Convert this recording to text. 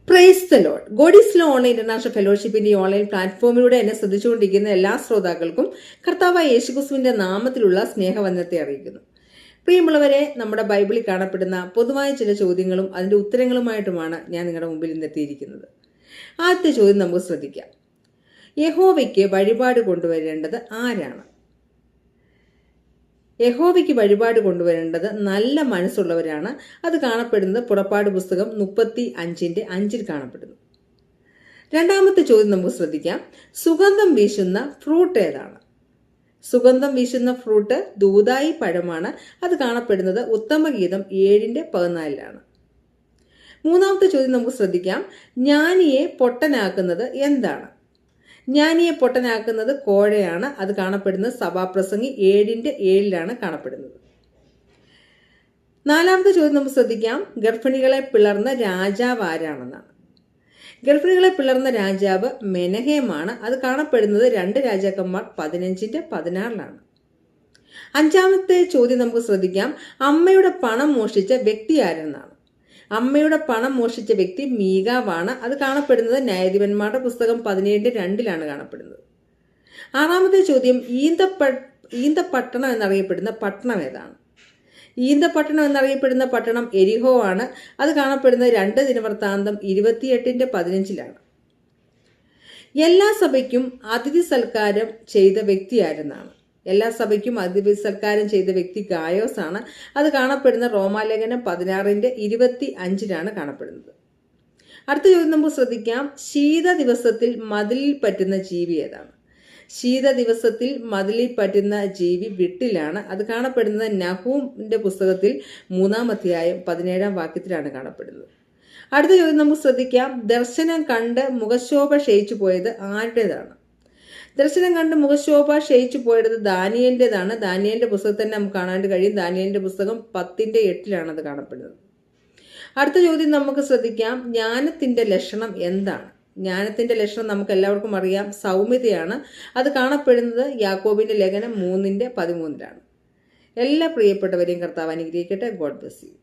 Price the Lord. God is love online international ഫെലോഷിപ്പിന്റെ ഈ online പ്ലാറ്റ്ഫോമിലൂടെ എന്നെ ശ്രദ്ധിച്ചുകൊണ്ടിരിക്കുന്ന എല്ലാ ശ്രോതാക്കൾക്കും കർത്താവായ യേശുക്രിസ്തുവിന്റെ നാമത്തിലുള്ള സ്നേഹവന്ദനത്തെ അറിയിക്കുന്നു. പ്രിയമുള്ളവരെ, നമ്മുടെ ബൈബിളിൽ കാണപ്പെടുന്ന പൊതുവായ ചില ചോദ്യങ്ങളും അതിന്റെ ഉത്തരങ്ങളുമായിട്ടുമാണ് ഞാൻ നിങ്ങളുടെ മുമ്പിൽ ഇന്നെത്തിയിരിക്കുന്നത്. ആദ്യത്തെ ചോദ്യം നമുക്ക് ശ്രദ്ധിക്കാം. യഹോവയ്ക്ക് വഴിപാട് കൊണ്ടുവരേണ്ടത് ആരാണ്? യഹോവയ്ക്ക് വഴിപാട് കൊണ്ടുവരേണ്ടത് നല്ല മനസ്സുള്ളവരാണ്. അത് കാണപ്പെടുന്നത് പുറപ്പാട് പുസ്തകം 35:5 കാണപ്പെടുന്നു. രണ്ടാമത്തെ ചോദ്യം നമുക്ക് ശ്രദ്ധിക്കാം. സുഗന്ധം വീശുന്ന ഫ്രൂട്ട് ഏതാണ്? സുഗന്ധം വീശുന്ന ഫ്രൂട്ട് ദൂതായി പഴമാണ്. അത് കാണപ്പെടുന്നത് ഉത്തമഗീതം 7:14. മൂന്നാമത്തെ ചോദ്യം നമുക്ക് ശ്രദ്ധിക്കാം. ജ്ഞാനിയെ പൊട്ടനാക്കുന്നത് എന്താണ്? ജ്ഞാനിയെ പൊട്ടനാക്കുന്നത് കോഴയാണ്. അത് കാണപ്പെടുന്നത് സഭാപ്രസംഗി 7:7 കാണപ്പെടുന്നത്. നാലാമത്തെ ചോദ്യം നമുക്ക് ശ്രദ്ധിക്കാം. ഗർഭിണികളെ പിളർന്ന രാജാവ് ആരാണെന്നാണ്. ഗർഭിണികളെ പിളർന്ന രാജാവ് മെനഹേമാണ്. അത് കാണപ്പെടുന്നത് 2 രാജാക്കന്മാർ 15:16. അഞ്ചാമത്തെ ചോദ്യം നമുക്ക് ശ്രദ്ധിക്കാം. അമ്മയുടെ പണം മോഷ്ടിച്ച വ്യക്തി ആരെന്നാണ്. അമ്മയുടെ പണം മോഷ്ടിച്ച വ്യക്തി മീകാവാണ്. അത് കാണപ്പെടുന്നത് ന്യായാധിപന്മാരുടെ പുസ്തകം 17:2 കാണപ്പെടുന്നത്. ആറാമത്തെ ചോദ്യം. ഈന്തപ്പട്ടണം എന്നറിയപ്പെടുന്ന പട്ടണം ഏതാണ്? ഈന്തപ്പട്ടണം എന്നറിയപ്പെടുന്ന പട്ടണം എരിഹോ ആണ്. അത് കാണപ്പെടുന്നത് 2 ദിനവൃത്താന്തം 28:15. എല്ലാ സഭയ്ക്കും അതിഥി സൽക്കാരം ചെയ്ത വ്യക്തി ആരെന്നാണ്. എല്ലാ സഭയ്ക്കും അതിഥി സൽക്കാരം ചെയ്ത വ്യക്തി ഗായോസ് ആണ്. അത് കാണപ്പെടുന്ന റോമാലേഖനം 16:25 കാണപ്പെടുന്നത്. അടുത്ത ചോദ്യം നമുക്ക് ശ്രദ്ധിക്കാം. ശീത ദിവസത്തിൽ മതിലിൽ പറ്റുന്ന ജീവി ഏതാണ്? ശീത ദിവസത്തിൽ മതിലിൽ പറ്റുന്ന ജീവി വിട്ടിലാണ്. അത് കാണപ്പെടുന്നത് നഹൂമിന്റെ പുസ്തകത്തിൽ 3:17 കാണപ്പെടുന്നത്. അടുത്ത ചോദ്യം നമുക്ക് ശ്രദ്ധിക്കാം. ദർശനം കണ്ട് മുഖശോഭ ക്ഷയിച്ചു പോയത് ആരുടേതാണ്? ദർശനം കണ്ട് മുഖശോഭ ക്ഷയിച്ചു പോയത് ദാനിയേലിൻ്റെതാണ്. ദാനിയേലിന്റെ പുസ്തകത്തിൽ തന്നെ നമുക്ക് കാണാൻ കഴിയും. ദാനിയേലിന്റെ പുസ്തകം 10:8 അത് കാണപ്പെടുന്നത്. അടുത്ത ചോദ്യം നമുക്ക് ശ്രദ്ധിക്കാം. ജ്ഞാനത്തിന്റെ ലക്ഷണം എന്താണ്? ജ്ഞാനത്തിന്റെ ലക്ഷണം നമുക്ക് എല്ലാവർക്കും അറിയാം, സൗമ്യതയാണ്. അത് കാണപ്പെടുന്നത് യാക്കോബിന്റെ ലേഖനം 3:13. എല്ലാ പ്രിയപ്പെട്ടവരെയും കർത്താവ് അനുഗ്രഹിക്കട്ടെ. God bless you.